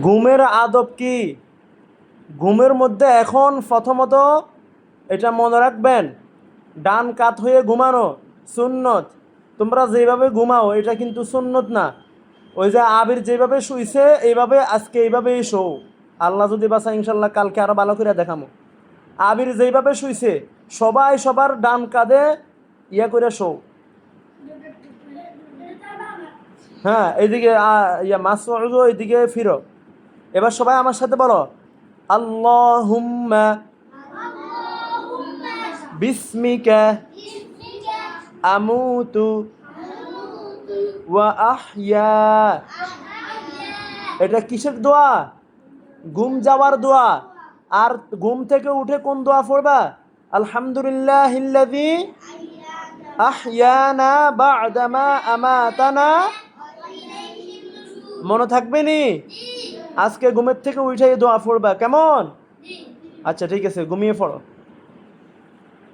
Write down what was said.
ঘুমের আদব কি? ঘুমের মধ্যে এখন প্রথমত এটা মনে রাখবেন, ডান কাত হয়ে ঘুমানো সুন্নত। তোমরা যেভাবে ঘুমাও এটা কিন্তু সুন্নত না। ওই যে আবির যেভাবে শুইছে এইভাবে আজকে এইভাবেই শোও। আল্লাহ যদি বাসা ইনশাল্লাহ কালকে আরো ভালো করে দেখামো। আবির যেভাবে শুইছে সবাই সবার ডান কাঁধে ইয়া করে শোও। হ্যাঁ, এইদিকে মাসউদ এইদিকে ফিরো। এবার সবাই আমার সাথে বলো, আল্লাহুম্মা বিসমিকা আমুতু ওয়া আহইয়া। এটা কিসের দোয়া? ঘুম যাওয়ার দোয়া। আর ঘুম থেকে উঠে কোন দোয়া পড়বা? আলহামদুলিল্লাহিল্লাযী আহইয়ানা বা'দামা আমাতানা। মনে থাকবে নি? আজকে ঘুমের থেকে উঠে এই দোয়া পড়বা, কেমন? আচ্ছা ঠিক আছে, ঘুমিয়ে পড়ো।